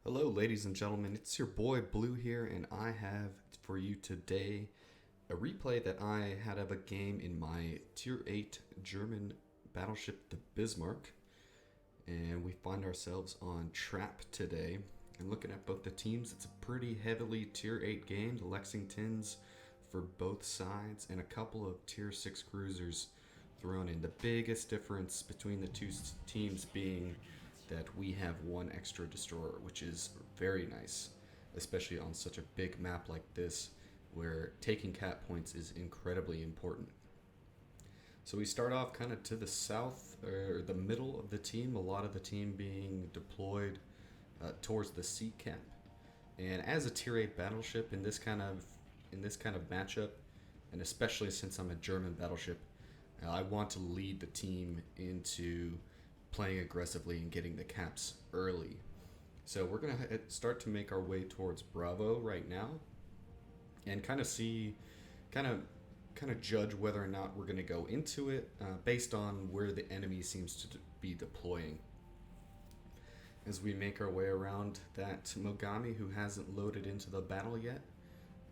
Hello, ladies and gentlemen. It's your boy Blue here, and I have for you today a replay that I had of a game in my Tier 8 German battleship, the Bismarck. And we find ourselves on Trap today. And looking at both the teams, it's a pretty heavily Tier 8 game. The Lexingtons for both sides, and a couple of Tier 6 cruisers thrown in. The biggest difference between the two teams being that we have one extra destroyer, which is very nice, especially on such a big map like this, where taking cap points is incredibly important. So we start off kind of to the south, or the middle of the team, a lot of the team being deployed towards the sea cap. And as a tier 8 battleship in this kind of matchup, and especially since I'm a German battleship, I want to lead the team into playing aggressively and getting the caps early. So we're gonna start to make our way towards Bravo right now, and kind of see, kind of, kind of judge whether or not we're gonna go into it based on where the enemy seems to be deploying. As we make our way around that Mogami who hasn't loaded into the battle yet,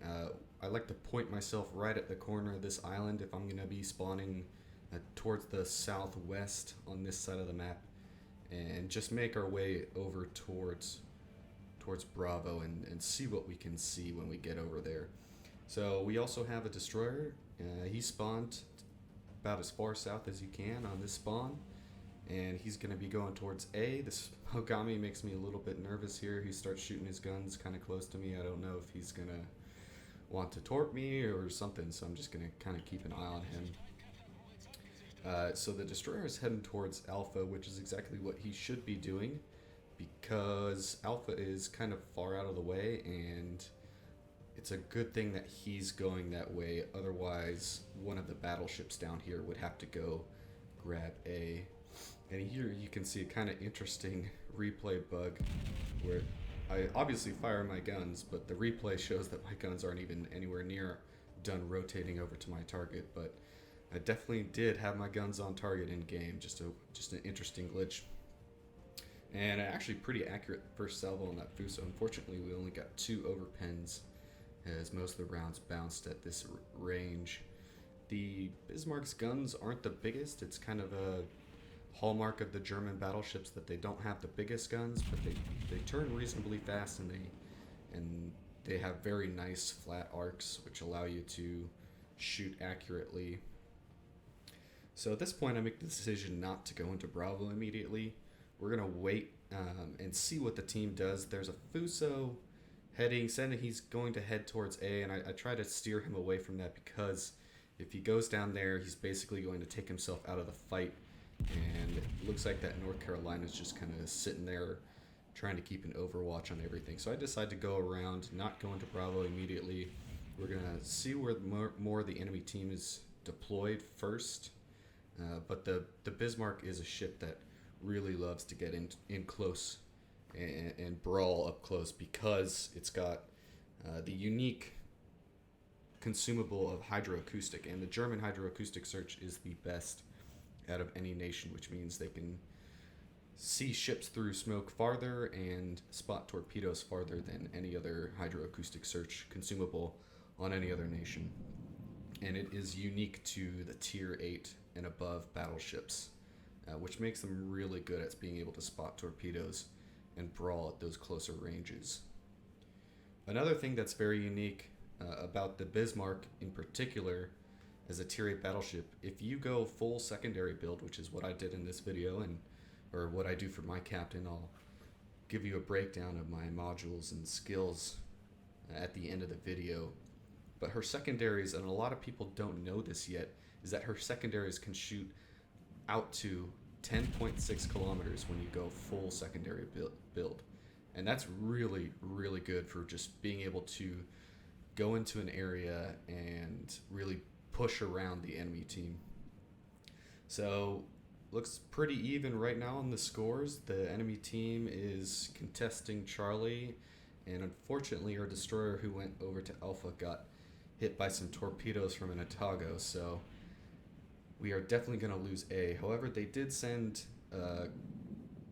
uh, I like to point myself right at the corner of this island if I'm gonna be spawning towards the southwest on this side of the map, and just make our way over towards Bravo and see what we can see when we get over there. So we also have a destroyer. He spawned about as far south as you can on this spawn, and he's going to be going towards A. This Mogami makes me a little bit nervous here. He starts shooting his guns kind of close to me. I don't know if he's going to want to torp me or something, so I'm just going to kind of keep an eye on him. So the destroyer is heading towards Alpha, which is exactly what he should be doing, because Alpha is kind of far out of the way, and it's a good thing that he's going that way. Otherwise, one of the battleships down here would have to go grab A. And here you can see a kind of interesting replay bug where I obviously fire my guns, but the replay shows that my guns aren't even anywhere near done rotating over to my target. But I definitely did have my guns on target in game. Just an interesting glitch. And actually pretty accurate first salvo on that Fuso. Unfortunately, we only got 2 overpens, as most of the rounds bounced at this range. The Bismarck's guns aren't the biggest. It's kind of a hallmark of the German battleships that they don't have the biggest guns, but they turn reasonably fast, and they have very nice flat arcs, which allow you to shoot accurately. So at this point, I make the decision not to go into Bravo immediately. We're gonna wait and see what the team does. There's a Fuso saying that he's going to head towards A, and I try to steer him away from that, because if he goes down there, he's basically going to take himself out of the fight. And it looks like that North Carolina is just kind of sitting there trying to keep an overwatch on everything. So I decide to go around, not go into Bravo immediately. We're going to see where more of the enemy team is deployed first. But the Bismarck is a ship that really loves to get in close and brawl up close, because it's got the unique consumable of hydroacoustic, and the German hydroacoustic search is the best out of any nation, which means they can see ships through smoke farther and spot torpedoes farther than any other hydroacoustic search consumable on any other nation. And it is unique to the tier 8 and above battleships, which makes them really good at being able to spot torpedoes and brawl at those closer ranges. Another thing that's very unique about the Bismarck in particular as a tier 8 battleship, if you go full secondary build, which is what I did in this video, or what I do for my captain, I'll give you a breakdown of my modules and skills at the end of the video. But her secondaries, and a lot of people don't know this yet, is that her secondaries can shoot out to 10.6 kilometers when you go full secondary build. And that's really, really good for just being able to go into an area and really push around the enemy team. So looks pretty even right now on the scores. The enemy team is contesting Charlie, and unfortunately our destroyer who went over to Alpha got hit by some torpedoes from an Atago, so we are definitely going to lose A. However, they did send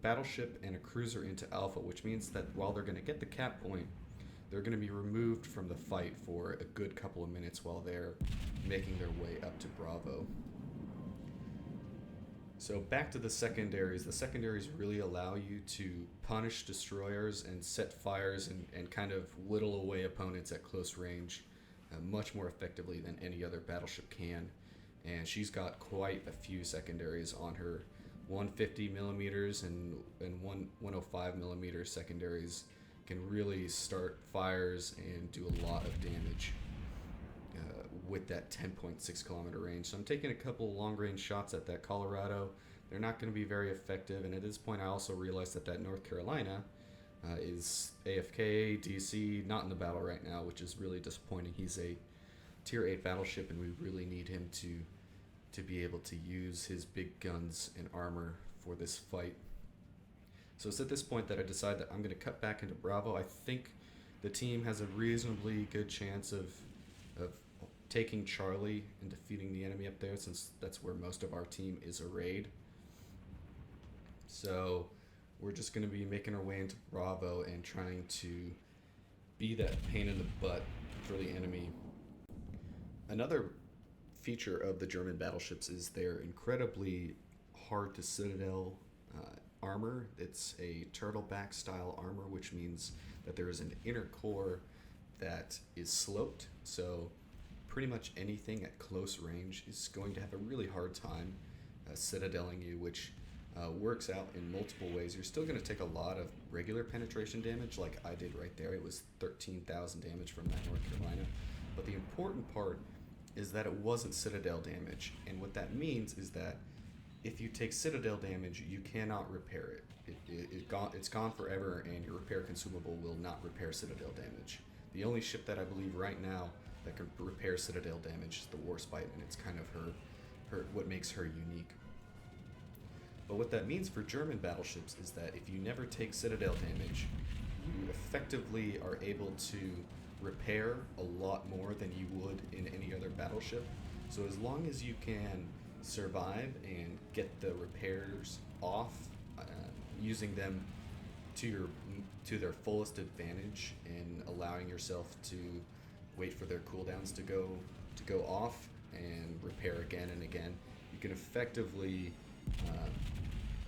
battleship and a cruiser into Alpha, which means that while they're going to get the cap point, they're going to be removed from the fight for a good couple of minutes while they're making their way up to Bravo. So back to the secondaries. The secondaries really allow you to punish destroyers and set fires and kind of whittle away opponents at close range much more effectively than any other battleship can. And she's got quite a few secondaries on her. 150 millimeters and 105 millimeter secondaries can really start fires and do a lot of damage with that 10.6 kilometer range. So I'm taking a couple long range shots at that Colorado. They're not going to be very effective, and at this point I also realized that North Carolina is AFK, DC, not in the battle right now, which is really disappointing. He's a tier 8 battleship, and we really need him to be able to use his big guns and armor for this fight. So it's at this point that I decide that I'm going to cut back into Bravo. I think the team has a reasonably good chance of taking Charlie and defeating the enemy up there, since that's where most of our team is arrayed. So we're just going to be making our way into Bravo and trying to be that pain in the butt for the enemy. Another feature of the German battleships is their incredibly hard to citadel armor. It's a turtleback style armor, which means that there is an inner core that is sloped, so pretty much anything at close range is going to have a really hard time citadeling you, which works out in multiple ways. You're still going to take a lot of regular penetration damage like I did right there. It was 13,000 damage from that North Carolina, but the important part is that it wasn't citadel damage, and what that means is that if you take citadel damage, you cannot repair it. It's gone forever, and your repair consumable will not repair citadel damage. The only ship that I believe right now that can repair citadel damage is the Warspite, and it's kind of her what makes her unique. But what that means for German battleships is that if you never take citadel damage, you effectively are able to repair a lot more than you would in any other battleship. So as long as you can survive and get the repairs off, using them to their fullest advantage and allowing yourself to wait for their cooldowns to go off and repair again and again, you can effectively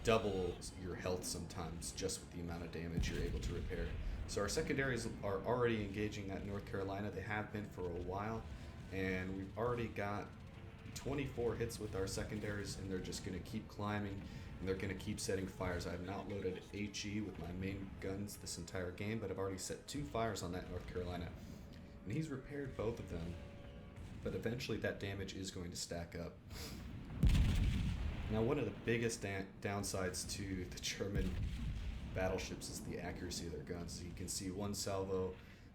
double your health sometimes just with the amount of damage you're able to repair. So our secondaries are already engaging that North Carolina. They have been for a while, and we've already got 24 hits with our secondaries, and they're just going to keep climbing, and they're going to keep setting fires. I have not loaded HE with my main guns this entire game, but I've already set 2 fires on that North Carolina, and he's repaired both of them, but eventually that damage is going to stack up. Now, one of the biggest downsides to the German battleships is the accuracy of their guns. So you can see one salvo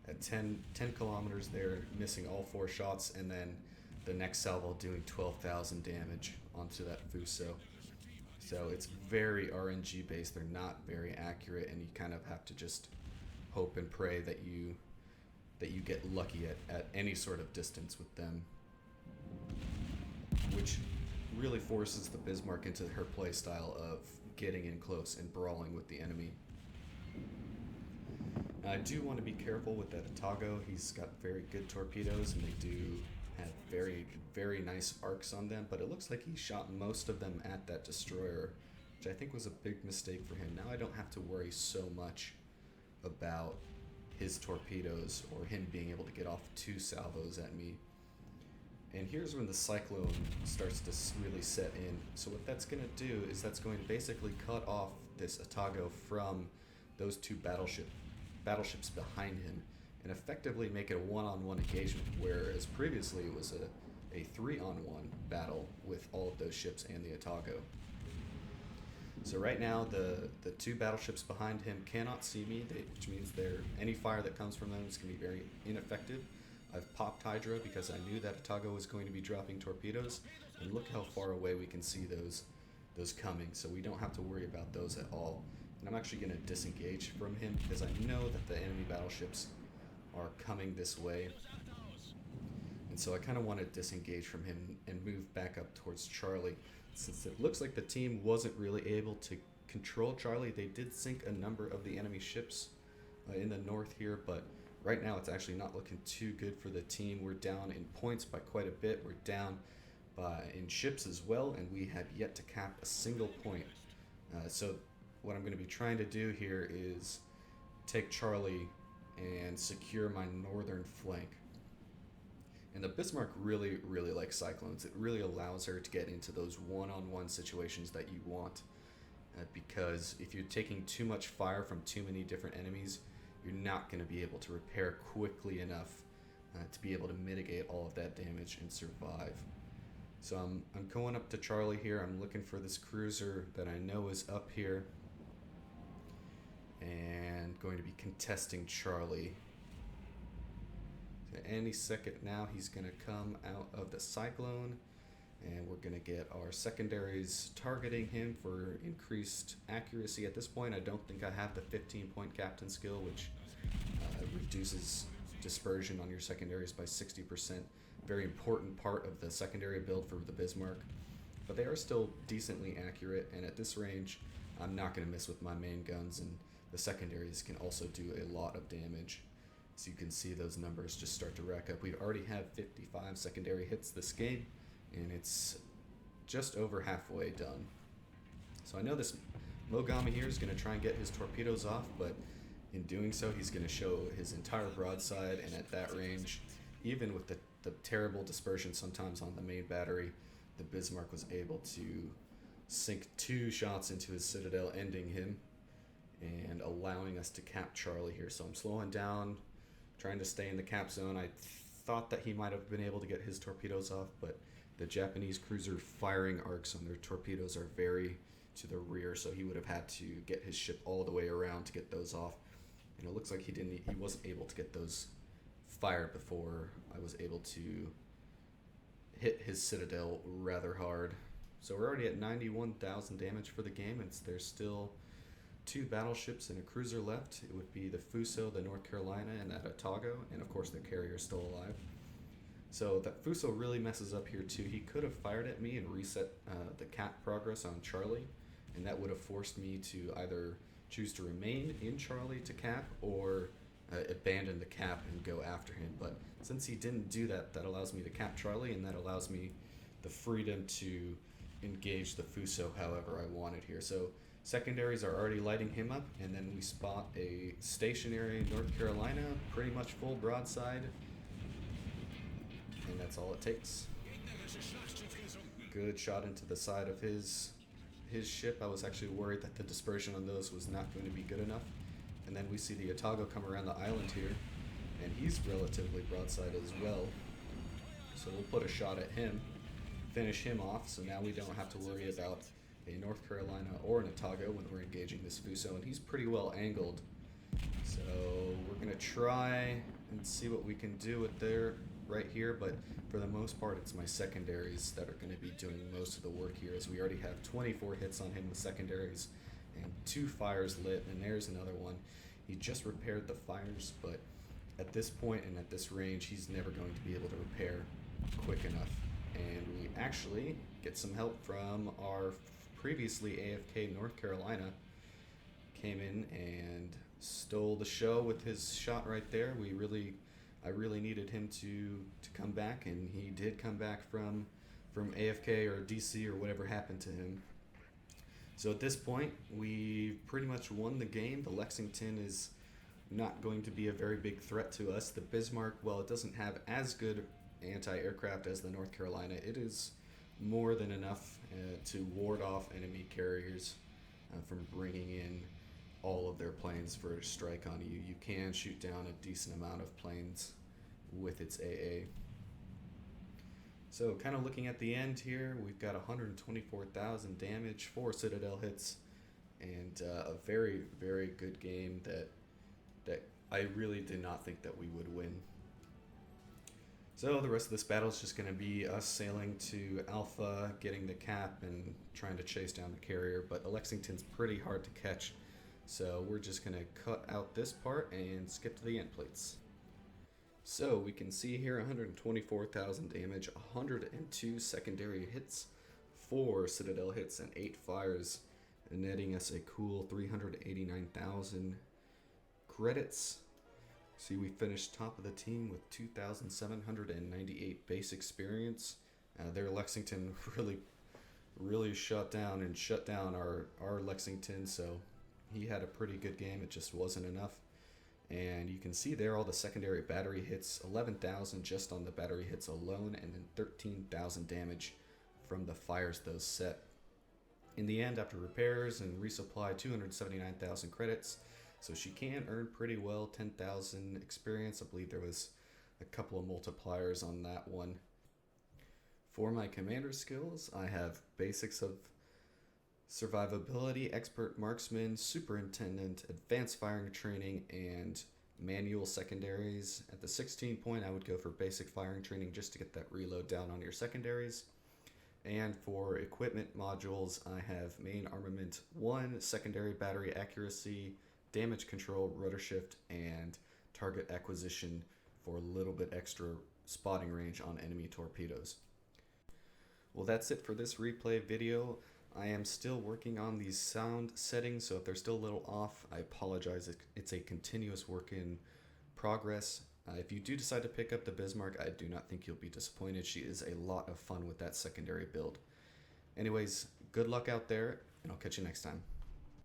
at 10 kilometers there, missing all 4 shots, and then the next salvo doing 12,000 damage onto that Fuso. So it's very RNG based. They're not very accurate, and you kind of have to just hope and pray that you get lucky at any sort of distance with them, which really forces the Bismarck into her play style of getting in close and brawling with the enemy. I do want to be careful with that Atago. He's got very good torpedoes, and they do have very, very nice arcs on them, but it looks like he shot most of them at that destroyer, which I think was a big mistake for him. Now I don't have to worry so much about his torpedoes or him being able to get off 2 salvos at me. And here's when the Cyclone starts to really set in. So what that's going to do is that's going to basically cut off this Atago from those 2 battleships behind him, and effectively make it a one-on-one engagement, whereas previously it was a 3-on-1 battle with all of those ships and the Atago. So right now the 2 battleships behind him cannot see me, which means any fire that comes from them is going to be very ineffective. I've popped Hydra because I knew that Atago was going to be dropping torpedoes, and look how far away we can see those coming, so we don't have to worry about those at all. And I'm actually going to disengage from him because I know that the enemy battleships are coming this way, and so I kind of want to disengage from him and move back up towards Charlie, since it looks like the team wasn't really able to control Charlie. They did sink a number of the enemy ships in the north here, but right now it's actually not looking too good for the team. We're down in points by quite a bit. We're down in ships as well, and we have yet to cap a single point. So what I'm going to be trying to do here is take Charlie and secure my northern flank. And the Bismarck really, really likes Cyclones. It really allows her to get into those one-on-one situations that you want. Because if you're taking too much fire from too many different enemies, you're not going to be able to repair quickly enough to be able to mitigate all of that damage and survive. So I'm going up to Charlie here. I'm looking for this cruiser that I know is up here, and going to be contesting Charlie. So any second now he's going to come out of the Cyclone, and we're going to get our secondaries targeting him for increased accuracy. At this point, I don't think I have the 15-point captain skill, which reduces dispersion on your secondaries by 60%. Very important part of the secondary build for the Bismarck. But they are still decently accurate, and at this range, I'm not going to miss with my main guns, and the secondaries can also do a lot of damage. So you can see those numbers just start to rack up. We already have 55 secondary hits this game, and it's just over halfway done. So I know this Mogami here is going to try and get his torpedoes off, but in doing so, he's going to show his entire broadside, and at that range, even with the terrible dispersion sometimes on the main battery, the Bismarck was able to sink 2 shots into his citadel, ending him and allowing us to cap Charlie here. So I'm slowing down, trying to stay in the cap zone. I thought that he might have been able to get his torpedoes off, but the Japanese cruiser firing arcs on their torpedoes are very to the rear, so he would have had to get his ship all the way around to get those off. And it looks like he wasn't able to get those fired before I was able to hit his citadel rather hard. So we're already at 91,000 damage for the game, and there's still 2 battleships and a cruiser left. It would be the Fuso, the North Carolina, and that Otago, and of course the carrier is still alive. So that Fuso really messes up here too. He could have fired at me and reset the cap progress on Charlie, and that would have forced me to either choose to remain in Charlie to cap or abandon the cap and go after him. But since he didn't do that, that allows me to cap Charlie, and that allows me the freedom to engage the Fuso however I wanted here. So secondaries are already lighting him up, and then we spot a stationary North Carolina, pretty much full broadside, and that's all it takes. Good shot into the side of his ship. I was actually worried that the dispersion on those was not going to be good enough. And then we see the Otago come around the island here, and he's relatively broadside as well. So we'll put a shot at him, finish him off, so now we don't have to worry about a North Carolina or an Otago when we're engaging this Fuso, and he's pretty well angled. So we're going to try and see what we can do with there right here, but for the most part it's my secondaries that are going to be doing most of the work here, as we already have 24 hits on him with secondaries and 2 fires lit, and there's another one. He just repaired the fires, but at this point and at this range, he's never going to be able to repair quick enough. And we actually get some help from our previously AFK North Carolina. Came in and stole the show with his shot right there. I really needed him to come back, and he did come back from AFK or DC or whatever happened to him. So at this point, we pretty much won the game. The Lexington is not going to be a very big threat to us. The Bismarck, while it doesn't have as good anti-aircraft as the North Carolina, it is more than enough to ward off enemy carriers from bringing in all of their planes for a strike on you. You can shoot down a decent amount of planes with its AA. So kind of looking at the end here, we've got 124,000 damage, 4 Citadel hits, and a very, very good game that I really did not think that we would win. So the rest of this battle is just going to be us sailing to Alpha, getting the cap, and trying to chase down the carrier, but the Lexington's pretty hard to catch, so we're just going to cut out this part and skip to the end plates. So we can see here 124,000 damage, 102 secondary hits, 4 Citadel hits, and 8 fires. netting us a cool 389,000 credits. See, we finished top of the team with 2,798 base experience. Their Lexington really shut down our Lexington, so he had a pretty good game. It just wasn't enough. And you can see there all the secondary battery hits, 11,000 just on the battery hits alone, and then 13,000 damage from the fires those set. In the end, after repairs and resupply, 279,000 credits. So she can earn pretty well, 10,000 experience. I believe there was a couple of multipliers on that one. For my commander skills, I have basics of survivability, expert marksman, superintendent, advanced firing training, and manual secondaries. At the 16 point, I would go for basic firing training just to get that reload down on your secondaries. And for equipment modules, I have main armament 1, secondary battery accuracy, damage control, rotor shift, and target acquisition for a little bit extra spotting range on enemy torpedoes. Well, that's it for this replay video. I am still working on these sound settings, so if they're still a little off, I apologize. It's a continuous work in progress. If you do decide to pick up the Bismarck, I do not think you'll be disappointed. She is a lot of fun with that secondary build. Anyways, good luck out there, and I'll catch you next time.